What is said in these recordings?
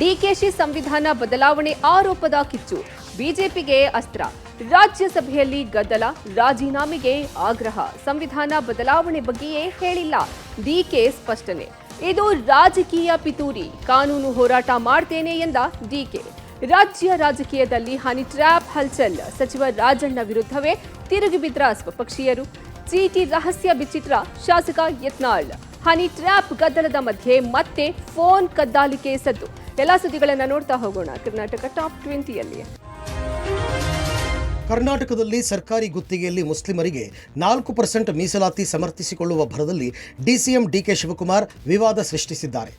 ಡಿಕೆಶಿ ಸಂವಿಧಾನ ಬದಲಾವಣೆ ಆರೋಪದ ಕಿಚ್ಚು ಬಿಜೆಪಿಗೆ ಅಸ್ತ್ರ. ರಾಜ್ಯಸಭೆಯಲ್ಲಿ ಗದ್ದಲ, ರಾಜೀನಾಮೆಗೆ ಆಗ್ರಹ. ಸಂವಿಧಾನ ಬದಲಾವಣೆ ಬಗ್ಗೆಯೇ ಹೇಳಿಲ್ಲ, ಡಿಕೆ ಸ್ಪಷ್ಟನೆ. ಇದು ರಾಜಕೀಯ ಪಿತೂರಿ, ಕಾನೂನು ಹೋರಾಟ ಮಾಡ್ತೇನೆ ಎಂದ ಡಿಕೆ. ರಾಜ್ಯ ರಾಜಕೀಯದಲ್ಲಿ ಹನಿ ಟ್ರ್ಯಾಪ್ ಹಲ್ಚಲ್. ಸಚಿವ ರಾಜಣ್ಣ ವಿರುದ್ಧವೇ ತಿರುಗಿಬಿದ್ರ ಸ್ವಪಕ್ಷೀಯರು. ಚೀಟಿ ರಹಸ್ಯ ಬಿಚ್ಚಿಟ್ರ ಶಾಸಕ ಯತ್ನಾಳ್. ಹನಿ ಟ್ರ್ಯಾಪ್ ಗದ್ದಲದ ಮಧ್ಯೆ ಮತ್ತೆ ಫೋನ್ ಕದ್ದಾಲಿಕೆ ಸದ್ದು. ಎಲ್ಲ ಸುದ್ದಿಗಳನ್ನು ನೋಡ್ತಾ ಹೋಗೋಣ ಕರ್ನಾಟಕ ಟಾಪ್ 20ಯಲ್ಲಿ. ಕರ್ನಾಟಕದಲ್ಲಿ ಸರ್ಕಾರಿ ಗುತ್ತಿಗೆಯಲ್ಲಿ ಮುಸ್ಲಿಮರಿಗೆ 4% ಮೀಸಲಾತಿ ಸಮರ್ಥಿಸಿಕೊಳ್ಳುವ ಭರದಲ್ಲಿ ಡಿಸಿಎಂ ಡಿಕೆ ಶಿವಕುಮಾರ್ ವಿವಾದ ಸೃಷ್ಟಿಸಿದ್ದಾರೆ.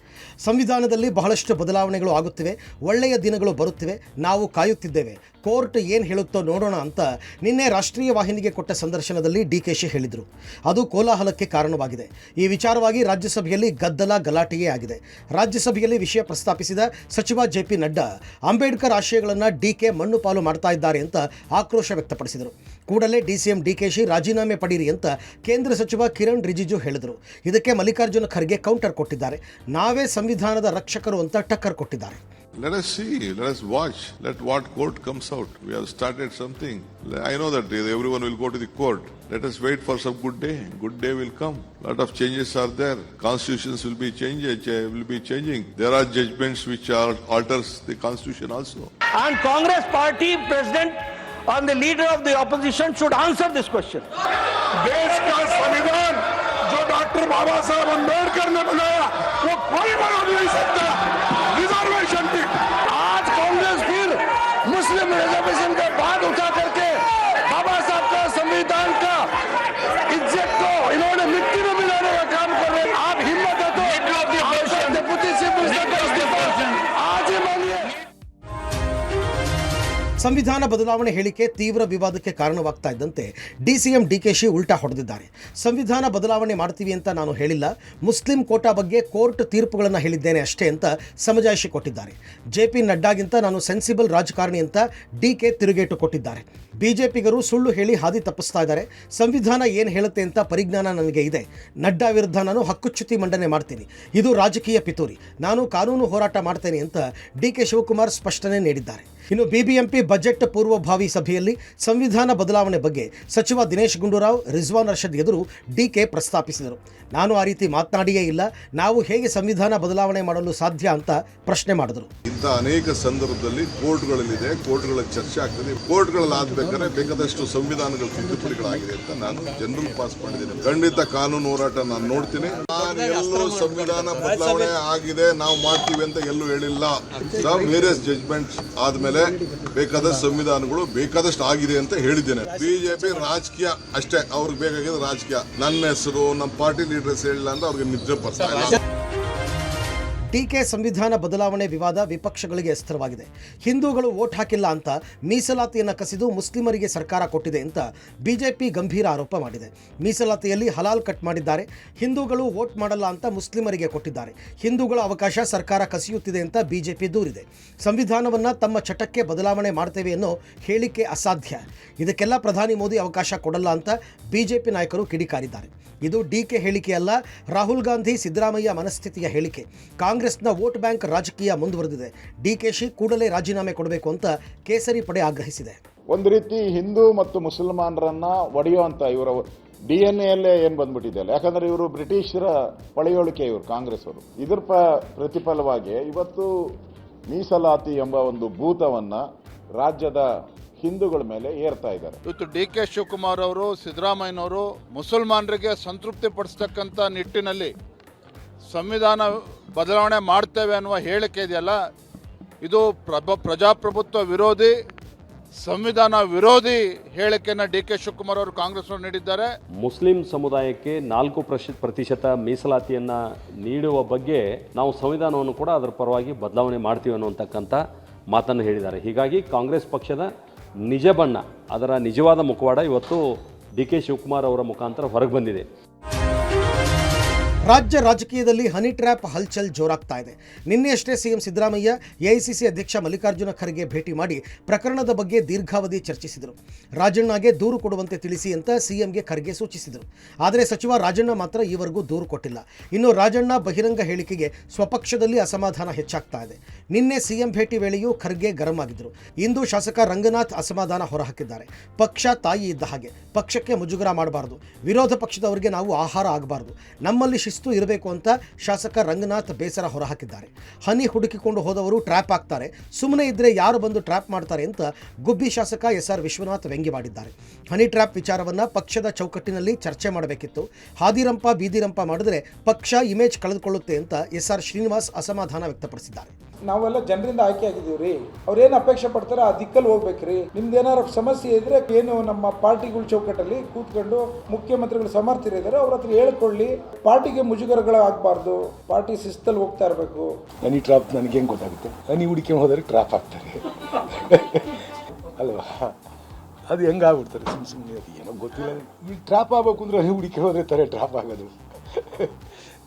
ಸಂವಿಧಾನದಲ್ಲಿ ಬಹಳಷ್ಟು ಬದಲಾವಣೆಗಳು ಆಗುತ್ತಿವೆ, ಒಳ್ಳೆಯ ದಿನಗಳು ಬರುತ್ತಿವೆ, ನಾವು ಕಾಯುತ್ತಿದ್ದೇವೆ, ಕೋರ್ಟ್ ಏನು ಹೇಳುತ್ತೋ ನೋಡೋಣ ಅಂತ ನಿನ್ನೆ ರಾಷ್ಟ್ರೀಯ ವಾಹಿನಿಗೆ ಕೊಟ್ಟ ಸಂದರ್ಶನದಲ್ಲಿ ಡಿಕೆಶಿ ಹೇಳಿದರು. ಅದು ಕೋಲಾಹಲಕ್ಕೆ ಕಾರಣವಾಗಿದೆ. ಈ ವಿಚಾರವಾಗಿ ರಾಜ್ಯಸಭೆಯಲ್ಲಿ ಗದ್ದಲ ಗಲಾಟೆಯೇ ಆಗಿದೆ. ರಾಜ್ಯಸಭೆಯಲ್ಲಿ ವಿಷಯ ಪ್ರಸ್ತಾಪಿಸಿದ ಸಚಿವ ಜೆಪಿ ನಡ್ಡಾ ಅಂಬೇಡ್ಕರ್ ಆಶಯಗಳನ್ನು ಡಿಕೆ ಮಣ್ಣು ಪಾಲು ಮಾಡ್ತಾ ಇದ್ದಾರೆ ಅಂತ ಆಕ್ರೋಶ ವ್ಯಕ್ತಪಡಿಸಿದರು. ಕೂಡಲೇ ಡಿಸಿಎಂ ಡಿಕೆಶಿ ರಾಜೀನಾಮೆ ಪಡೀರಿ ಅಂತ ಕೇಂದ್ರ ಸಚಿವ ಕಿರಣ್ ರಿಜಿಜು ಹೇಳಿದರು. ಇದಕ್ಕೆ ಮಲ್ಲಿಕಾರ್ಜುನ ಖರ್ಗೆ ಕೌಂಟರ್ ಕೊಟ್ಟಿದ್ದಾರೆ. ನಾವೇ ಸಂವಿಧಾನದ ರಕ್ಷಕರು ಅಂತ ಟಕ್ಕರ್ ಕೊಟ್ಟಿದ್ದಾರೆ. Let us see, let us watch, let what court comes out. We have started something. I know that everyone will go to the court. Let us wait for some good day. Good day will come. Lot of changes are there. Constitutions will be changing. There are judgments which alters the constitution also. And Congress party president and the leader of the opposition should answer this question. देश का संविधान जो doctor बाबा साहब अम्बेडकर ने बनाया वो कोई बना नहीं सकता. रिजर्वेशन की आज कांग्रेस फिर मुस्लिम रिजर्वेशन का बात उठा करके बाबा साहब का संविधान का इज्जत को इन्होंने मिट्टी में मिलाने का काम कर रहे हैं. आप हिम्मत है तो डेप्यूटी चीफ मिनिस्टर का इस्तीफा आज ही मांगिए. ಸಂವಿಧಾನ ಬದಲಾವಣೆ ಹೇಳಿಕೆ ತೀವ್ರ ವಿವಾದಕ್ಕೆ ಕಾರಣವಾಗ್ತಾ ಇದ್ದಂತೆ ಡಿಸಿಎಂ ಡಿಕೆಶಿ ಉಲ್ಟಾ ಹೊಡೆದಿದ್ದಾರೆ. ಸಂವಿಧಾನ ಬದಲಾವಣೆ ಮಾಡ್ತೀವಿ ಅಂತ ನಾನು ಹೇಳಿಲ್ಲ, ಮುಸ್ಲಿಂ ಕೋಟಾ ಬಗ್ಗೆ ಕೋರ್ಟ್ ತೀರ್ಪುಗಳನ್ನು ಹೇಳಿದ್ದೇನೆ ಅಷ್ಟೇ ಅಂತ ಸಮಜಾಯಿಷಿ ಕೊಟ್ಟಿದ್ದಾರೆ. ಜೆಪಿ ನಡ್ಡಾಗಿಂತ ನಾನು ಸೆನ್ಸಿಬಲ್ ರಾಜಕಾರಣಿ ಅಂತ ಡಿಕೆ ತಿರುಗೇಟು ಕೊಟ್ಟಿದ್ದಾರೆ. ಬಿಜೆಪಿಗರು ಸುಳ್ಳು ಹೇಳಿ ಹಾದಿ ತಪ್ಪಿಸ್ತಾ ಇದ್ದಾರೆ. ಸಂವಿಧಾನ ಏನು ಹೇಳುತ್ತೆ ಅಂತ ಪರಿಜ್ಞಾನ ನನಗೆ ಇದೆ. ನಡ್ಡಾ ವಿರುದ್ಧ ನಾನು ಹಕ್ಕುಚ್ಯುತಿ ಮಂಡನೆ ಮಾಡ್ತೀನಿ. ಇದು ರಾಜಕೀಯ ಪಿತೂರಿ. ನಾನು ಕಾನೂನು ಹೋರಾಟ ಮಾಡ್ತೇನೆ ಅಂತ ಡಿಕೆ ಶಿವಕುಮಾರ್ ಸ್ಪಷ್ಟನೆ ನೀಡಿದ್ದಾರೆ. ಇನ್ನು ಬಿಬಿಎಂಪಿ ಬಜೆಟ್ ಪೂರ್ವಭಾವಿ ಸಭೆಯಲ್ಲಿ ಸಂವಿಧಾನ ಬದಲಾವಣೆ ಬಗ್ಗೆ ಸಚಿವ ದಿನೇಶ್ ಗುಂಡೂರಾವ್, ರಿಜ್ವಾನ್ ಅರ್ಷದ್ ಎದುರು ಡಿಕೆ ಪ್ರಸ್ತಾಪಿಸಿದರು. ನಾನು ಆ ರೀತಿ ಮಾತನಾಡಿಯೇ ಇಲ್ಲ, ನಾವು ಹೇಗೆ ಸಂವಿಧಾನ ಬದಲಾವಣೆ ಮಾಡಲು ಸಾಧ್ಯ ಅಂತ ಪ್ರಶ್ನೆ ಮಾಡಿದರು. ಇಂಥ ಅನೇಕ ಸಂದರ್ಭದಲ್ಲಿ ಕೋರ್ಟ್ಗಳಲ್ಲಿದೆ, ಕೋರ್ಟ್ಗಳ ಚರ್ಚೆ ಆಗ್ತದೆ. ಕೋರ್ಟ್ಗಳಲ್ಲಿ ಆಗ್ಬೇಕಾದ್ರೆ ಬೇಕಾದಷ್ಟು ಸಂವಿಧಾನಗಳ ತಿದ್ದುಪಡಿಗಳಾಗಿದೆ ಅಂತ ನಾನು ಜನರಲ್ ಪಾಸ್ ಮಾಡಿದ್ದೇನೆ. ಖಂಡಿತ ಕಾನೂನು ಹೋರಾಟ ನಾನು ನೋಡ್ತೀನಿ. ನಾನು ಎಲ್ಲೂ ಸಂವಿಧಾನ ಬದಲಾವಣೆ ಆಗಿದೆ ನಾವು ಮಾಡ್ತೀವಿ ಅಂತ ಎಲ್ಲೂ ಹೇಳಿಲ್ಲ. ವೇರಿಯಸ್ ಜಡ್ಜ್ಮೆಂಟ್ಸ್ ಆದ್ಮೇಲೆ ಬೇಕಾದ ಸಂವಿಧಾನಗಳು ಬೇಕಾದಷ್ಟು ಆಗಿದೆ ಅಂತ ಹೇಳಿದ್ದೇನೆ. ಬಿಜೆಪಿ ರಾಜಕೀಯ ಅಷ್ಟೇ, ಅವ್ರಿಗೆ ಬೇಕಾಗಿರೋ ರಾಜಕೀಯ. ನನ್ನ ಹೆಸರು ನಮ್ಮ ಪಾರ್ಟಿ ಲೀಡರ್ಸ್ ಹೇಳಿಲ್ಲ ಅಂದ್ರೆ ಅವ್ರಿಗೆ ನಿದ್ರೆ ಬರ್ತಾ ಇಲ್ಲ. ಡಿಕೆ ಸಂವಿಧಾನ ಬದಲಾವಣೆ ವಿವಾದ ವಿಪಕ್ಷಗಳಿಗೆ ಅಸ್ತ್ರವಾಗಿದೆ. ಹಿಂದೂಗಳು ವೋಟ್ ಹಾಕಿಲ್ಲ ಅಂತ ಮೀಸಲಾತಿಯನ್ನು ಕಸಿದು ಮುಸ್ಲಿಮರಿಗೆ ಸರ್ಕಾರ ಕೊಟ್ಟಿದೆ ಅಂತ ಬಿಜೆಪಿ ಗಂಭೀರ ಆರೋಪ ಮಾಡಿದೆ. ಮೀಸಲಾತಿಯಲ್ಲಿ ಹಲಾಲ್ ಕಟ್ ಮಾಡಿದ್ದಾರೆ. ಹಿಂದೂಗಳು ವೋಟ್ ಮಾಡಲ್ಲ ಅಂತ ಮುಸ್ಲಿಮರಿಗೆ ಕೊಟ್ಟಿದ್ದಾರೆ. ಹಿಂದೂಗಳ ಅವಕಾಶ ಸರ್ಕಾರ ಕಸಿಯುತ್ತಿದೆ ಅಂತ ಬಿಜೆಪಿ ದೂರಿದೆ. ಸಂವಿಧಾನವನ್ನು ತಮ್ಮ ಚಟಕ್ಕೆ ಬದಲಾವಣೆ ಮಾಡ್ತೇವೆ ಅನ್ನೋ ಹೇಳಿಕೆ ಅಸಾಧ್ಯ. ಇದಕ್ಕೆಲ್ಲ ಪ್ರಧಾನಿ ಮೋದಿ ಅವಕಾಶ ಕೊಡಲ್ಲ ಅಂತ ಬಿಜೆಪಿ ನಾಯಕರು ಕಿಡಿಕಾರಿದ್ದಾರೆ. ಇದು ಡಿಕೆ ಹೇಳಿಕೆ ಅಲ್ಲ, ರಾಹುಲ್ ಗಾಂಧಿ ಸಿದ್ದರಾಮಯ್ಯ ಮನಸ್ಥಿತಿಯ ಹೇಳಿಕೆ. ಕಾಂಗ್ರೆಸ್ನ ವೋಟ್ ಬ್ಯಾಂಕ್ ರಾಜಕೀಯ ಮುಂದುವರೆದಿದೆ. ಡಿಕೆಶಿ ಕೂಡಲೇ ರಾಜೀನಾಮೆ ಕೊಡಬೇಕು ಅಂತ ಕೇಸರಿ ಪಡೆ ಆಗ್ರಹಿಸಿದೆ. ಒಂದು ರೀತಿ ಹಿಂದೂ ಮತ್ತು ಮುಸಲ್ಮಾನರನ್ನ ಒಡೆಯುವಂತ ಇವರ DNA ಯಲ್ಲೇ ಏನು ಬಂದ್ಬಿಟ್ಟಿದೆ. ಯಾಕಂದ್ರೆ ಇವರು ಬ್ರಿಟಿಷರ ಪಳೆಯೋಳಿಕೆ, ಇವರು ಕಾಂಗ್ರೆಸ್ ಅವರು. ಇದರ ಪ್ರತಿಫಲವಾಗಿ ಇವತ್ತು ಮೀಸಲಾತಿ ಎಂಬ ಒಂದು ಭೂತವನ್ನ ರಾಜ್ಯದ ಹಿಂದೂಗಳ ಮೇಲೆ ಏರ್ತಾ ಇದ್ದಾರೆ. ಇವತ್ತು ಡಿಕೆ ಶಿವಕುಮಾರ್ ಅವರು, ಸಿದ್ದರಾಮಯ್ಯನವರು ಮುಸಲ್ಮಾನರಿಗೆ ಸಂತೃಪ್ತಿ ಪಡಿಸ್ತಕ್ಕಂಥ ನಿಟ್ಟಿನಲ್ಲಿ ಸಂವಿಧಾನ ಬದಲಾವಣೆ ಮಾಡ್ತೇವೆ ಅನ್ನುವ ಹೇಳಿಕೆ ಇದೆಯಲ್ಲ, ಇದು ಪ್ರಜಾಪ್ರಭುತ್ವ ವಿರೋಧಿ, ಸಂವಿಧಾನ ವಿರೋಧಿ ಹೇಳಿಕೆಯನ್ನು ಡಿಕೆ ಶಿವಕುಮಾರ್ ಅವರು ಕಾಂಗ್ರೆಸ್ನವರು ನೀಡಿದ್ದಾರೆ. ಮುಸ್ಲಿಂ ಸಮುದಾಯಕ್ಕೆ 4% ಮೀಸಲಾತಿಯನ್ನು ನೀಡುವ ಬಗ್ಗೆ ನಾವು ಸಂವಿಧಾನವನ್ನು ಕೂಡ ಅದರ ಪರವಾಗಿ ಬದಲಾವಣೆ ಮಾಡ್ತೀವಿ ಅನ್ನುವಂತಕ್ಕಂಥ ಮಾತನ್ನು ಹೇಳಿದ್ದಾರೆ. ಹೀಗಾಗಿ ಕಾಂಗ್ರೆಸ್ ಪಕ್ಷದ ನಿಜ ಬಣ್ಣ, ಅದರ ನಿಜವಾದ ಮುಖವಾಡ ಇವತ್ತು ಡಿಕೆ ಶಿವಕುಮಾರ್ ಅವರ ಮುಖಾಂತರ ಹೊರಗೆ ಬಂದಿದೆ. ರಾಜ್ಯ ರಾಜಕೀಯದಲ್ಲಿ ಹನಿ ಟ್ರ್ಯಾಪ್ ಹಲ್ಚಲ್ ಜೋರಾಗ್ತಾ ಇದೆ. ನಿನ್ನೆಯಷ್ಟೇ ಸಿಎಂ ಸಿದ್ದರಾಮಯ್ಯ ಎಐಸಿಸಿ ಅಧ್ಯಕ್ಷ ಮಲ್ಲಿಕಾರ್ಜುನ ಖರ್ಗೆ ಭೇಟಿ ಮಾಡಿ ಪ್ರಕರಣದ ಬಗ್ಗೆ ದೀರ್ಘಾವಧಿ ಚರ್ಚಿಸಿದರು. ರಾಜಣ್ಣಗೆ ದೂರು ಕೊಡುವಂತೆ ತಿಳಿಸಿ ಅಂತ ಸಿಎಂಗೆ ಖರ್ಗೆ ಸೂಚಿಸಿದರು. ಆದರೆ ಸಚಿವ ರಾಜಣ್ಣ ಮಾತ್ರ ಈವರೆಗೂ ದೂರು ಕೊಟ್ಟಿಲ್ಲ. ಇನ್ನು ರಾಜಣ್ಣ ಬಹಿರಂಗ ಹೇಳಿಕೆಗೆ ಸ್ವಪಕ್ಷದಲ್ಲಿ ಅಸಮಾಧಾನ ಹೆಚ್ಚಾಗ್ತಾ ಇದೆ. ನಿನ್ನೆ ಸಿಎಂ ಭೇಟಿ ವೇಳೆಯೂ ಖರ್ಗೆ ಗರಂ ಆಗಿದ್ದರು. ಇಂದು ಶಾಸಕ ರಂಗನಾಥ್ ಅಸಮಾಧಾನ ಹೊರಹಾಕಿದ್ದಾರೆ. ಪಕ್ಷ ತಾಯಿ ಇದ್ದ ಹಾಗೆ, ಪಕ್ಷಕ್ಕೆ ಮುಜುಗರ ಮಾಡಬಾರದು, ವಿರೋಧ ಪಕ್ಷದವರಿಗೆ ನಾವು ಆಹಾರ ಆಗಬಾರದು, ನಮ್ಮಲ್ಲಿ ಶಿಸ್ತು ಇರಬೇಕು ಅಂತ ಶಾಸಕ ರಂಗನಾಥ್ ಬೇಸರ ಹೊರಹಾಕಿದ್ದಾರೆ. ಹನಿ ಹುಡುಕಿಕೊಂಡು ಹೋದವರು ಟ್ರ್ಯಾಪ್ ಆಗ್ತಾರೆ, ಸುಮ್ಮನೆ ಇದ್ರೆ ಯಾರು ಬಂದು ಟ್ರ್ಯಾಪ್ ಮಾಡ್ತಾರೆ ಅಂತ ಗುಬ್ಬಿ ಶಾಸಕ ಎಸ್ಆರ್ ವಿಶ್ವನಾಥ್ ವ್ಯಂಗ್ಯವಾಡಿದ್ದಾರೆ. ಹನಿ ಟ್ರ್ಯಾಪ್ ವಿಚಾರವನ್ನ ಪಕ್ಷದ ಚೌಕಟ್ಟಿನಲ್ಲಿ ಚರ್ಚೆ ಮಾಡಬೇಕಿತ್ತು. ಹಾದಿರಂಪ ಬೀದಿರಂಪ ಮಾಡಿದ್ರೆ ಪಕ್ಷ ಇಮೇಜ್ ಕಳೆದುಕೊಳ್ಳುತ್ತೆ ಅಂತ ಎಸ್ಆರ್ ಶ್ರೀನಿವಾಸ್ ಅಸಮಾಧಾನ ವ್ಯಕ್ತಪಡಿಸಿದ್ದಾರೆ. ನಾವೆಲ್ಲ ಜನರಿಂದ ಆಯ್ಕೆ ಆಗಿದ್ದೀವಿ ರೀ. ಅವ್ರೇನು ಅಪೇಕ್ಷೆ ಪಡ್ತಾರೆ ಆ ದಿಕ್ಕಲ್ಲಿ ಹೋಗ್ಬೇಕ್ರಿ. ನಿಮ್ದೇನಾರು ಸಮಸ್ಯೆ ಇದ್ರೆ ಏನು ನಮ್ಮ ಪಾರ್ಟಿಗಳ ಚೌಕಟ್ಟಲ್ಲಿ ಕೂತ್ಕೊಂಡು ಮುಖ್ಯಮಂತ್ರಿಗಳು ಸಮರ್ಥರಿದ್ದಾರೆ, ಅವ್ರ ಹತ್ರ ಹೇಳ್ಕೊಳ್ಳಿ. ಪಾರ್ಟಿಗೆ ಮುಜುಗರಗಳಾಗಬಾರ್ದು, ಪಾರ್ಟಿ ಶಿಸ್ತಲ್ಲಿ ಹೋಗ್ತಾ ಇರಬೇಕು. ಹನಿ ಟ್ರಾಪ್ ನನಗೆ ಹೆಂಗೆ ಗೊತ್ತಾಗುತ್ತೆ? ಹನಿ ಹುಡುಕಿ ಹೋದರೆ ಟ್ರಾಪ್ ಆಗ್ತಾರೆ ಅಲ್ವಾ? ಅದು ಹೆಂಗಾಗ್ಬಿಡ್ತಾರೆ ಸುಮ್ಮನೆ, ಅದು ಏನೋ ಗೊತ್ತಿಲ್ಲ. ಈ ಟ್ರಾಪ್ ಆಗಬೇಕು ಅಂದರೆ ಹನಿ ಹುಡುಕಿ ಹೋದರೆ ತಾರೆ ಟ್ರಾಪ್ ಆಗೋದು.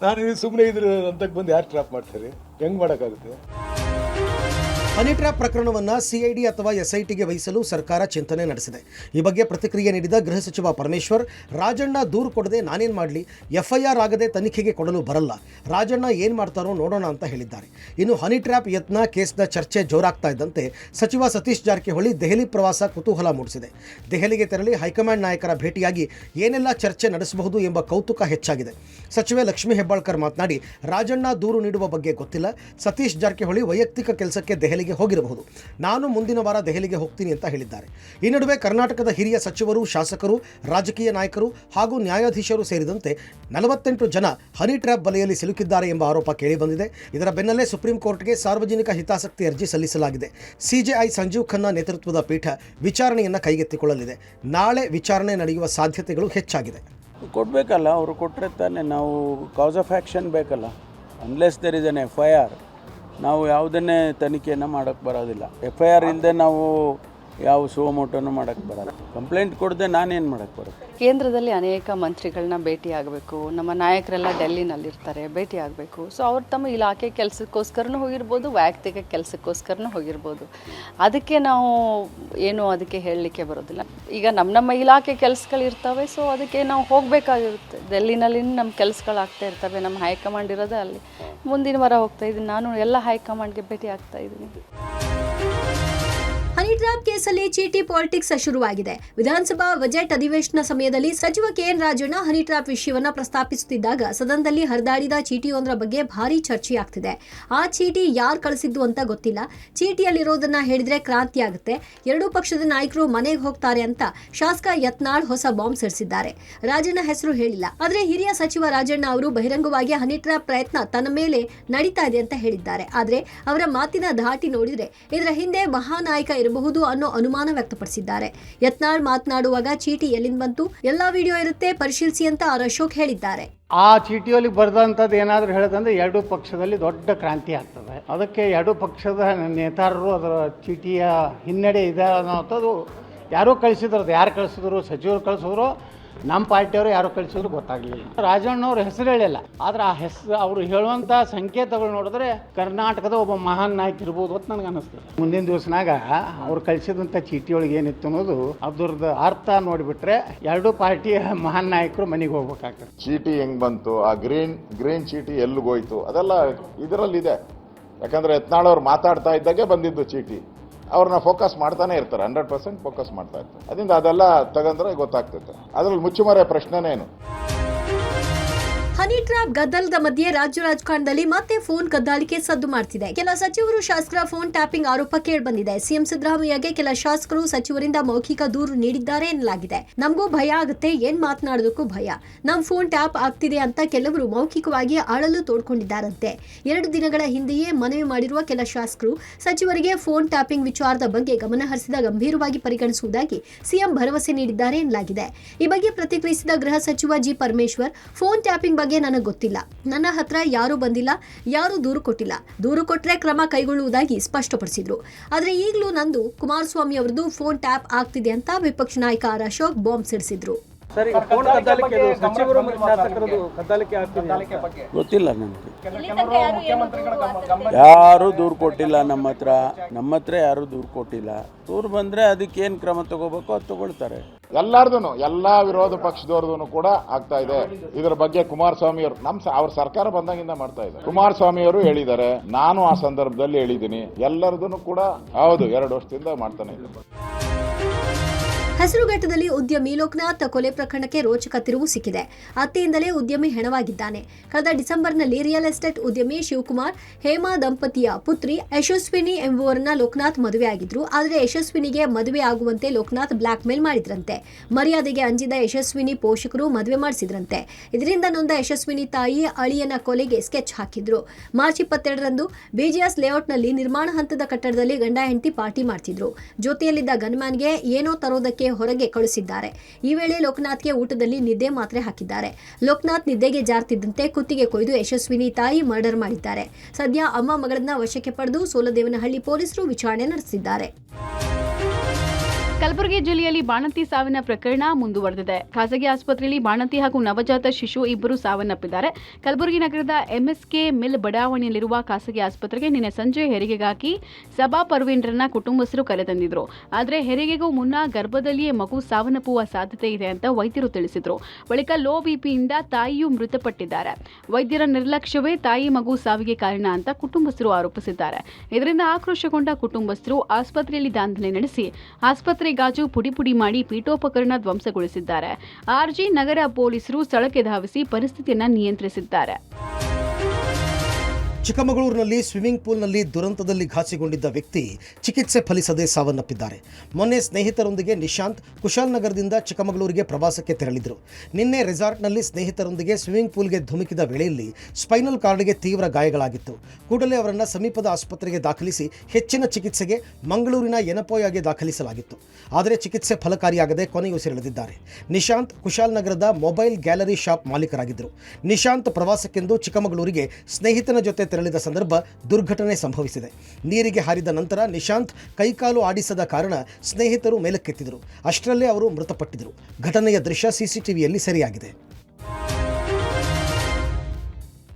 ನಾನು ಸುಮ್ಮನೆ ಇದ್ರೆ ಅಂತಕ್ಕೆ ಬಂದು ಯಾರು ಟ್ರಾಪ್ ಮಾಡ್ತಾರೆ? ಹೆಂಗೆ ಮಾಡೋಕ್ಕಾಗುತ್ತೆ? ಹನಿ ಟ್ರ್ಯಾಪ್ ಪ್ರಕರಣವನ್ನು ಸಿಐಡಿ ಅಥವಾ ಎಸ್ಐಟಿಗೆ ವಹಿಸಲು ಸರ್ಕಾರ ಚಿಂತನೆ ನಡೆಸಿದೆ. ಈ ಬಗ್ಗೆ ಪ್ರತಿಕ್ರಿಯೆ ನೀಡಿದ ಗೃಹ ಸಚಿವ ಪರಮೇಶ್ವರ್, ರಾಜಣ್ಣ ದೂರು ಕೊಡದೆ ನಾನೇನು ಮಾಡಲಿ, ಎಫ್ಐಆರ್ ಆಗದೆ ತನಿಖೆಗೆ ಕೊಡಲು ಬರಲ್ಲ, ರಾಜಣ್ಣ ಏನು ಮಾಡ್ತಾರೋ ನೋಡೋಣ ಅಂತ ಹೇಳಿದ್ದಾರೆ. ಇನ್ನು ಹನಿ ಟ್ರ್ಯಾಪ್ ಯತ್ನ ಕೇಸ್ನ ಚರ್ಚೆ ಜೋರಾಗ್ತಾ ಇದ್ದಂತೆ ಸಚಿವ ಸತೀಶ್ ಜಾರಕಿಹೊಳಿ ದೆಹಲಿ ಪ್ರವಾಸ ಕುತೂಹಲ ಮೂಡಿಸಿದೆ. ದೆಹಲಿಗೆ ತೆರಳಿ ಹೈಕಮಾಂಡ್ ನಾಯಕರ ಭೇಟಿಯಾಗಿ ಏನೆಲ್ಲ ಚರ್ಚೆ ನಡೆಸಬಹುದು ಎಂಬ ಕೌತುಕ ಹೆಚ್ಚಾಗಿದೆ. ಸಚಿವೆ ಲಕ್ಷ್ಮೀ ಹೆಬ್ಬಾಳ್ಕರ್ ಮಾತನಾಡಿ, ರಾಜಣ್ಣ ದೂರು ನೀಡುವ ಬಗ್ಗೆ ಗೊತ್ತಿಲ್ಲ, ಸತೀಶ್ ಜಾರಕಿಹೊಳಿ ವೈಯಕ್ತಿಕ ಕೆಲಸಕ್ಕೆ ದೆಹಲಿಗೆ ಹೋಗಿರಬಹುದು, ನಾನು ಮುಂದಿನ ವಾರ ದೆಹಲಿಗೆ ಹೋಗ್ತೀನಿ ಅಂತ ಹೇಳಿದ್ದಾರೆ. ಈ ನಡುವೆ ಕರ್ನಾಟಕದ ಹಿರಿಯ ಸಚಿವರು, ಶಾಸಕರು, ರಾಜಕೀಯ ನಾಯಕರು ಹಾಗೂ ನ್ಯಾಯಾಧೀಶರು ಸೇರಿದಂತೆ 48 ಜನ ಹನಿ ಟ್ರ್ಯಾಪ್ ಬಲೆಯಲ್ಲಿ ಸಿಲುಕಿದ್ದಾರೆ ಎಂಬ ಆರೋಪ ಕೇಳಿಬಂದಿದೆ. ಇದರ ಬೆನ್ನಲ್ಲೇ ಸುಪ್ರೀಂ ಕೋರ್ಟ್ಗೆ ಸಾರ್ವಜನಿಕ ಹಿತಾಸಕ್ತಿ ಅರ್ಜಿ ಸಲ್ಲಿಸಲಾಗಿದೆ. ಸಿಜೆಐ ಸಂಜೀವ್ ಖನ್ನಾ ನೇತೃತ್ವದ ಪೀಠ ವಿಚಾರಣೆಯನ್ನು ಕೈಗೆತ್ತಿಕೊಳ್ಳಲಿದೆ. ನಾಳೆ ವಿಚಾರಣೆ ನಡೆಯುವ ಸಾಧ್ಯತೆಗಳು ಹೆಚ್ಚಾಗಿದೆ. ಕೊಡಬೇಕಲ್ಲ, ಅವರು ಕೊಟ್ಟರೆ ತಾನೇ ನಾವು ಕಾಸ್ ಆಫ್ ಆ್ಯಕ್ಷನ್ ಬೇಕಲ್ಲ. Unless there is N FIR ನಾವು ಯಾವುದನ್ನೇ ತನಿಖೆಯನ್ನು ಮಾಡೋಕ್ಕೆ ಬರೋದಿಲ್ಲ. FIR ಇಲ್ಲದೆ ನಾವು ಯಾವ ಸುವಮೋಟೋನು ಮಾಡೋಕ್ಕೆ ಬರೋಲ್ಲ. ಕಂಪ್ಲೇಂಟ್ ಕೊಡದೆ ನಾನೇನು ಮಾಡೋಕ್ಕೆ ಬರುತ್ತೆ? ಕೇಂದ್ರದಲ್ಲಿ ಅನೇಕ ಮಂತ್ರಿಗಳನ್ನ ಭೇಟಿ ಆಗಬೇಕು, ನಮ್ಮ ನಾಯಕರೆಲ್ಲ ಡೆಲ್ಲಿನಲ್ಲಿರ್ತಾರೆ, ಭೇಟಿ ಆಗಬೇಕು. ಸೊ ಅವ್ರು ತಮ್ಮ ಇಲಾಖೆ ಕೆಲಸಕ್ಕೋಸ್ಕರನೂ ಹೋಗಿರ್ಬೋದು, ವೈಯಕ್ತಿಕ ಕೆಲಸಕ್ಕೋಸ್ಕರನೂ ಹೋಗಿರ್ಬೋದು. ಅದಕ್ಕೆ ನಾವು ಏನು ಅದಕ್ಕೆ ಹೇಳಲಿಕ್ಕೆ ಬರೋದಿಲ್ಲ. ಈಗ ನಮ್ಮ ಇಲಾಖೆ ಕೆಲಸಗಳಿರ್ತವೆ, ಸೊ ಅದಕ್ಕೆ ನಾವು ಹೋಗಬೇಕಾಗಿರುತ್ತೆ. ಡೆಲ್ಲಿನಲ್ಲಿ ನಮ್ಮ ಕೆಲಸಗಳಾಗ್ತಾ ಇರ್ತವೆ, ನಮ್ಮ ಹೈಕಮಾಂಡ್ ಇರೋದೇ ಅಲ್ಲಿ. ಮುಂದಿನ ವಾರ ಹೋಗ್ತಾ ಇದ್ದೀನಿ, ನಾನು ಎಲ್ಲ ಹೈಕಮಾಂಡ್ಗೆ ಭೇಟಿ ಆಗ್ತಾ ಇದ್ದೀನಿ. ಹನಿ ಟ್ರ್ಯಾಪ್ ಕೇಸಲ್ಲಿ ಚೀಟಿ ಪಾಲಿಟಿಕ್ಸ್ ಶುರುವಾಗಿದೆ. ವಿಧಾನಸಭಾ ಬಜೆಟ್ ಅಧಿವೇಶನ ಸಮಯದಲ್ಲಿ ಸಚಿವ ಕೆಎನ್ ರಾಜಣ್ಣ ಹನಿ ಟ್ರ್ಯಾಪ್ ವಿಷಯವನ್ನ ಪ್ರಸ್ತಾಪಿಸುತ್ತಿದ್ದಾಗ ಸದನದಲ್ಲಿ ಹರಿದಾಡಿದ ಚೀಟಿಯೊಂದರ ಬಗ್ಗೆ ಭಾರಿ ಚರ್ಚೆಯಾಗ್ತಿದೆ. ಆ ಚೀಟಿ ಯಾರು ಕಳಿಸಿದ್ದು ಅಂತ ಗೊತ್ತಿಲ್ಲ, ಚೀಟಿಯಲ್ಲಿರೋದನ್ನ ಹೇಳಿದ್ರೆ ಕ್ರಾಂತಿ ಆಗುತ್ತೆ, ಎರಡೂ ಪಕ್ಷದ ನಾಯಕರು ಮನೆಗೆ ಹೋಗ್ತಾರೆ ಅಂತ ಶಾಸಕ ಯತ್ನಾಳ್ ಹೊಸ ಬಾಂಬ್ ಸಿಡಿಸಿದ್ದಾರೆ. ರಾಜಣ್ಣ ಹೆಸರು ಹೇಳಿಲ್ಲ, ಆದ್ರೆ ಹಿರಿಯ ಸಚಿವ ರಾಜಣ್ಣ ಅವರು ಬಹಿರಂಗವಾಗಿ ಹನಿ ಟ್ರ್ಯಾಪ್ ಪ್ರಯತ್ನ ತನ್ನ ಮೇಲೆ ನಡೀತಾ ಇದೆ ಅಂತ ಹೇಳಿದ್ದಾರೆ. ಆದ್ರೆ ಅವರ ಮಾತಿನ ಧಾಟಿ ನೋಡಿದ್ರೆ ಇದರ ಹಿಂದೆ ಮಹಾನಾಯಕ ಇರಬಹುದು ಅನ್ನೋ ಅನುಮಾನ ವ್ಯಕ್ತಪಡಿಸಿದ್ದಾರೆ. ಯತ್ನಾಳ್ ಮಾತನಾಡುವಾಗ ಚೀಟಿ ಎಲ್ಲಿಂದ ಬಂತು, ಎಲ್ಲಾ ವಿಡಿಯೋ ಇರುತ್ತೆ, ಪರಿಶೀಲಿಸಿ ಅಂತ ಅಶೋಕ್ ಹೇಳಿದ್ದಾರೆ. ಆ ಚೀಟಿಯಲ್ಲಿ ಬರೆದಂಥದ್ದು ಏನಾದರೂ ಹೇಳೋದಂದ್ರೆ ಎರಡೂ ಪಕ್ಷದಲ್ಲಿ ದೊಡ್ಡ ಕ್ರಾಂತಿ ಆಗ್ತದೆ. ಅದಕ್ಕೆ ಎರಡೂ ಪಕ್ಷದ ನೇತಾರರು ಅದರ ಚೀಟಿಯ ಹಿನ್ನಡೆ ಇದೆ ಅನ್ನೋಂಥದ್ದು ಯಾರೋ ಕಳಿಸಿದ್ರು. ಅದು ಯಾರು ಕಳಿಸಿದ್ರು, ಸಚಿವರು ಕಳಿಸಿದ್ರು, ನಮ್ಮ ಪಾರ್ಟಿಯವರು ಯಾರು ಕಳಿಸಿದ್ರು ಗೊತ್ತಾಗಲಿಲ್ಲ. ರಾಜಣ್ಣವ್ರ ಹೆಸರು ಹೇಳಿಲ್ಲ, ಆದರೆ ಆ ಹೆಸರು ಅವರು ಹೇಳುವಂಥ ಸಂಕೇತಗಳು ನೋಡಿದ್ರೆ ಕರ್ನಾಟಕದ ಒಬ್ಬ ಮಹಾನ್ ನಾಯಕ ಇರ್ಬೋದು ಅಂತ ನನಗೆ ಅನ್ನಿಸ್ತದೆ. ಮುಂದಿನ ದಿವಸನಾಗ ಅವ್ರು ಕಳಿಸಿದಂಥ ಚೀಟಿಯೊಳಗೆ ಏನಿತ್ತು ಅನ್ನೋದು ಅದ್ರದ್ದು ಅರ್ಥ ನೋಡಿಬಿಟ್ರೆ ಎರಡೂ ಪಾರ್ಟಿಯ ಮಹಾನ್ ನಾಯಕರು ಮನೆಗೆ ಹೋಗ್ಬೇಕಾಗ್ತದೆ. ಚೀಟಿ ಹೆಂಗ್ ಬಂತು, ಆ ಗ್ರೀನ್ ಚೀಟಿ ಎಲ್ಲಿಗೋಯ್ತು, ಅದೆಲ್ಲ ಇದರಲ್ಲಿದೆ. ಯಾಕಂದ್ರೆ ಯತ್ನಾಳ್ ಅವ್ರು ಮಾತಾಡ್ತಾ ಇದ್ದಾಗೆ ಬಂದಿದ್ದು ಚೀಟಿ. ಅವ್ರನ್ನ ಫೋಕಸ್ ಮಾಡ್ತಾನೆ ಇರ್ತಾರೆ, 100% ಫೋಕಸ್ ಮಾಡ್ತಾ ಇರ್ತಾರೆ. ಅದರಿಂದ ಅದೆಲ್ಲ ತಗಂದ್ರೆ ಗೊತ್ತಾಗ್ತೈತೆ. ಅದ್ರಲ್ಲಿ ಮುಚ್ಚುಮರೆ ಪ್ರಶ್ನೆನೇನು? ಹನಿ ಟ್ರ್ಯಾಪ್ ಗದ್ದಲದ ಮಧ್ಯೆ ರಾಜ್ಯ ರಾಜಕಾರಣದಲ್ಲಿ ಮತ್ತೆ ಫೋನ್ ಕದ್ದಾಲಿಕೆ ಸದ್ದು ಮಾಡ್ತಿದೆ. ಕೆಲ ಸಚಿವರು, ಶಾಸಕರ ಫೋನ್ ಟ್ಯಾಪಿಂಗ್ ಆರೋಪ ಕೇಳಿಬಂದಿದೆ. ಸಿಎಂ ಸಿದ್ದರಾಮಯ್ಯಗೆ ಕೆಲ ಶಾಸಕರು ಸಚಿವರಿಂದ ಮೌಖಿಕ ದೂರು ನೀಡಿದ್ದಾರೆ ಎನ್ನಲಾಗಿದೆ. ನಮಗೂ ಭಯ ಆಗುತ್ತೆ, ಏನ್ ಮಾತನಾಡೋದಕ್ಕೂ ಭಯ, ನಮ್ ಫೋನ್ ಟ್ಯಾಪ್ ಆಗ್ತಿದೆ ಅಂತ ಕೆಲವರು ಮೌಖಿಕವಾಗಿ ಅಳಲು ತೋಡ್ಕೊಂಡಿದ್ದಾರಂತೆ. 2 ದಿನಗಳ ಹಿಂದೆಯೇ ಮನವಿ ಮಾಡಿರುವ ಕೆಲ ಶಾಸಕರು ಸಚಿವರಿಗೆ ಫೋನ್ ಟ್ಯಾಪಿಂಗ್ ವಿಚಾರದ ಬಗ್ಗೆ ಗಮನ ಹರಿಸಿದ ಗಂಭೀರವಾಗಿ ಪರಿಗಣಿಸುವುದಾಗಿ ಸಿಎಂ ಭರವಸೆ ನೀಡಿದ್ದಾರೆ ಎನ್ನಲಾಗಿದೆ. ಈ ಬಗ್ಗೆ ಪ್ರತಿಕ್ರಿಯಿಸಿದ ಗೃಹ ಸಚಿವ ಜಿ ಪರಮೇಶ್ವರ್, ಫೋನ್ ಟ್ಯಾಪಿಂಗ್ ಬಗ್ಗೆ ನನಗೆ ಗೊತ್ತಿಲ್ಲ, ನನ್ನ ಹತ್ರ ಯಾರೂ ಬಂದಿಲ್ಲ, ಯಾರೂ ದೂರು ಕೊಟ್ಟಿಲ್ಲ, ದೂರು ಕೊಟ್ಟರೆ ಕ್ರಮ ಕೈಗೊಳ್ಳುವುದಾಗಿ ಸ್ಪಷ್ಟಪಡಿಸಿದ್ರು. ಆದರೆ ಈಗಲೂ ನಂದು ಕುಮಾರಸ್ವಾಮಿ ಅವರದು ಫೋನ್ ಟ್ಯಾಪ್ ಆಗ್ತಿದೆ ಅಂತ ವಿಪಕ್ಷ ನಾಯಕ ಅಶೋಕ್ ಬಾಂಬ್ ಸಿಡಿಸಿದ್ರು. ಸರಿ, ಸಚಿವರು ಮತ್ತು ಶಾಸಕರದು ಕದ್ದಾಲಿಕೆ ಆಗ್ತಿದೆ ಗೊತ್ತಿಲ್ಲ ನನಗೆ. ಯಾರು ದೂರು ಕೊಟ್ಟಿಲ್ಲ ನಮ್ಮ ಹತ್ರ ಯಾರು ದೂರು ಕೊಟ್ಟಿಲ್ಲ. ದೂರು ಬಂದ್ರೆ ಅದಕ್ಕೇನು ಕ್ರಮ ತಗೋಬೇಕು ಅದು ತಗೊಳ್ತಾರೆ. ಎಲ್ಲಾರ್ದು ಎಲ್ಲಾ ವಿರೋಧ ಪಕ್ಷದವ್ರದ್ದು ಕೂಡ ಆಗ್ತಾ ಇದೆ. ಇದರ ಬಗ್ಗೆ ಕುಮಾರಸ್ವಾಮಿ ಅವರು ಅವ್ರ ಸರ್ಕಾರ ಬಂದಾಗಿಂದ ಮಾಡ್ತಾ ಇದ್ದಾರೆ. ಕುಮಾರಸ್ವಾಮಿ ಅವರು ಹೇಳಿದ್ದಾರೆ, ನಾನು ಆ ಸಂದರ್ಭದಲ್ಲಿ ಹೇಳಿದ್ದೀನಿ. ಎಲ್ಲರದನ್ನು ಕೂಡ ಹೌದು 2 ವರ್ಷದಿಂದ ಮಾಡ್ತಾನೆ ಇದ್ದಾರೆ. ಹೆಸರುಘಟ್ಟದಲ್ಲಿ ಉದ್ಯಮಿ ಲೋಕನಾಥ್ ಕೊಲೆ ಪ್ರಕರಣಕ್ಕೆ ರೋಚಕ ತಿರುವು ಸಿಕ್ಕಿದೆ. ಅತ್ತೆಯಿಂದಲೇ ಉದ್ಯಮಿ ಹೆಣವಾಗಿದ್ದಾನೆ. ಕಳೆದ ಡಿಸೆಂಬರ್ನಲ್ಲಿ ರಿಯಲ್ ಎಸ್ಟೇಟ್ ಉದ್ಯಮಿ ಶಿವಕುಮಾರ್ ಹೇಮಾ ದಂಪತಿಯ ಪುತ್ರಿ ಯಶಸ್ವಿನಿ ಎಂಬುವರನ್ನ ಲೋಕನಾಥ್ ಮದುವೆಯಾಗಿದ್ರು. ಆದರೆ ಯಶಸ್ವಿನಿಗೆ ಮದುವೆ ಆಗುವಂತೆ ಲೋಕನಾಥ್ ಬ್ಲಾಕ್ ಮೇಲ್ ಮಾಡಿದ್ರಂತೆ. ಮರ್ಯಾದೆಗೆ ಅಂಜಿದ ಯಶಸ್ವಿನಿ ಪೋಷಕರು ಮದುವೆ ಮಾಡಿಸಿದ್ರಂತೆ. ಇದರಿಂದ ನೊಂದ ಯಶಸ್ವಿನಿ ತಾಯಿ ಅಳಿಯನ ಕೊಲೆಗೆ ಸ್ಕೆಚ್ ಹಾಕಿದ್ರು. ಮಾರ್ಚ್ 22ರಂದು ಬಿಜಿಎಸ್ ಲೇಔಟ್ನಲ್ಲಿ ನಿರ್ಮಾಣ ಹಂತದ ಕಟ್ಟಡದಲ್ಲಿ ಗಂಡ ಹೆಂಡತಿ ಪಾರ್ಟಿ ಮಾಡ್ತಿದ್ರು. ಜೊತೆಯಲ್ಲಿದ್ದ ಗನ್ಮ್ಯಾನ್ಗೆ ಏನೋ ತರೋದಕ್ಕೆ ಹೊರಗೆ ಕಳಿಸಿದ್ದಾರೆ. ಈ ವೇಳೆ ಲೋಕನಾಥ್ಗೆ ಊಟದಲ್ಲಿ ನಿದ್ದೆ ಮಾತ್ರೆ ಹಾಕಿದ್ದಾರೆ. ಲೋಕನಾಥ್ ನಿದ್ದೆಗೆ ಜಾರ್ತಿದ್ದಂತೆ ಕುತ್ತಿಗೆ ಕೊಯ್ದು ಯಶಸ್ವಿನಿ ತಾಯಿ ಮರ್ಡರ್ ಮಾಡಿದ್ದಾರೆ. ಸದ್ಯ ಅಮ್ಮ ಮಗಳನ್ನ ವಶಕ್ಕೆ ಪಡೆದು ಸೋಲದೇವನಹಳ್ಳಿ ಪೊಲೀಸರು ವಿಚಾರಣೆ ನಡೆಸಿದ್ದಾರೆ. ಕಲಬುರಗಿ ಜಿಲ್ಲೆಯಲ್ಲಿ ಬಾಣಂತಿ ಸಾವಿನ ಪ್ರಕರಣ ಮುಂದುವರೆದಿದೆ. ಖಾಸಗಿ ಆಸ್ಪತ್ರೆಯಲ್ಲಿ ಬಾಣಂತಿ ಹಾಗೂ ನವಜಾತ ಶಿಶು ಇಬ್ಬರು ಸಾವನ್ನಪ್ಪಿದ್ದಾರೆ. ಕಲಬುರಗಿ ನಗರದ ಎಂಎಸ್ಕೆ ಮಿಲ್ ಬಡಾವಣೆಯಲ್ಲಿರುವ ಖಾಸಗಿ ಆಸ್ಪತ್ರೆಗೆ ನಿನ್ನೆ ಸಂಜೆ ಹೆರಿಗೆಗಾಗಿ ಸಬಾ ಪರ್ವೀನ್ರನ್ನ ಕುಟುಂಬಸ್ಥರು ಕರೆತಂದಿದ್ರು. ಆದರೆ ಹೆರಿಗೆಗೂ ಮುನ್ನ ಗರ್ಭದಲ್ಲಿಯೇ ಮಗು ಸಾವನ್ನಪ್ಪುವ ಸಾಧ್ಯತೆ ಇದೆ ಅಂತ ವೈದ್ಯರು ತಿಳಿಸಿದ್ರು. ಬಳಿಕ ಲೋ ಬಿಪಿಯಿಂದ ತಾಯಿಯೂ ಮೃತಪಟ್ಟಿದ್ದಾರೆ. ವೈದ್ಯರ ನಿರ್ಲಕ್ಷ್ಯವೇ ತಾಯಿ ಮಗು ಸಾವಿಗೆ ಕಾರಣ ಅಂತ ಕುಟುಂಬಸ್ಥರು ಆರೋಪಿಸಿದ್ದಾರೆ. ಇದರಿಂದ ಆಕ್ರೋಶಗೊಂಡ ಕುಟುಂಬಸ್ಥರು ಆಸ್ಪತ್ರೆಯಲ್ಲಿ ದಾಂಧಲೆ ನಡೆಸಿ ಆಸ್ಪತ್ರೆ ಗಾಜು ಪುಡಿ ಮಾಡಿ ಪೀಠೋಪಕರಣ ಧ್ವಂಸಗೊಳಿಸಿದ್ದಾರೆ. ಆರ್ಜಿ ನಗರ ಪೊಲೀಸರು ಸ್ಥಳಕ್ಕೆ ಧಾವಿಸಿ ಪರಿಸ್ಥಿತಿಯನ್ನು ನಿಯಂತ್ರಿಸಿದ್ದಾರೆ. ಚಿಕ್ಕಮಗಳೂರಿನಲ್ಲಿ ಸ್ವಿಮ್ಮಿಂಗ್ ಪೂಲ್ನಲ್ಲಿ ದುರಂತದಲ್ಲಿ ಘಾಸಿಗೊಂಡಿದ್ದ ವ್ಯಕ್ತಿ ಚಿಕಿತ್ಸೆ ಫಲಿಸದೆ ಸಾವನ್ನಪ್ಪಿದ್ದಾರೆ. ಮೊನ್ನೆ ಸ್ನೇಹಿತರೊಂದಿಗೆ ನಿಶಾಂತ್ ಕುಶಾಲನಗರದಿಂದ ಚಿಕ್ಕಮಗಳೂರಿಗೆ ಪ್ರವಾಸಕ್ಕೆ ತೆರಳಿದ್ರು. ನಿನ್ನೆ ರೆಸಾರ್ಟ್ನಲ್ಲಿ ಸ್ನೇಹಿತರೊಂದಿಗೆ ಸ್ವಿಮ್ಮಿಂಗ್ ಪೂಲ್ಗೆ ಧುಮುಕಿದ ವೇಳೆಯಲ್ಲಿ ಸ್ಪೈನಲ್ ಕಾರ್ಡ್ಗೆ ತೀವ್ರ ಗಾಯಗಳಾಗಿತ್ತು. ಕೂಡಲೇ ಅವರನ್ನು ಸಮೀಪದ ಆಸ್ಪತ್ರೆಗೆ ದಾಖಲಿಸಿ ಹೆಚ್ಚಿನ ಚಿಕಿತ್ಸೆಗೆ ಮಂಗಳೂರಿನ ಯನಪೋಯಾಗೆ ದಾಖಲಿಸಲಾಗಿತ್ತು. ಆದರೆ ಚಿಕಿತ್ಸೆ ಫಲಕಾರಿಯಾಗದೆ ಕೊನೆಯುಸಿರೆಳೆದಿದ್ದಾರೆ. ನಿಶಾಂತ್ ಕುಶಾಲನಗರದ ಮೊಬೈಲ್ ಗ್ಯಾಲರಿ ಶಾಪ್ ಮಾಲೀಕರಾಗಿದ್ದರು. ನಿಶಾಂತ್ ಪ್ರವಾಸಕ್ಕೆಂದು ಚಿಕ್ಕಮಗಳೂರಿಗೆ ಸ್ನೇಹಿತನ ಜೊತೆ ತೆರಳಿದ ಸಂದರ್ಭ ದುರ್ಘಟನೆ ಸಂಭವಿಸಿದೆ. ನೀರಿಗೆ ಹಾರಿದ ನಂತರ ನಿಶಾಂತ್ ಕೈಕಾಲು ಆಡಿಸದ ಕಾರಣ ಸ್ನೇಹಿತರು ಮೇಲಕ್ಕೆತ್ತಿದರು. ಅಷ್ಟರಲ್ಲೇ ಅವರು ಮೃತಪಟ್ಟಿದ್ದರು. ಘಟನೆಯ ದೃಶ್ಯ ಸಿಸಿಟಿವಿಯಲ್ಲಿ ಸೆರೆಯಾಗಿದೆ.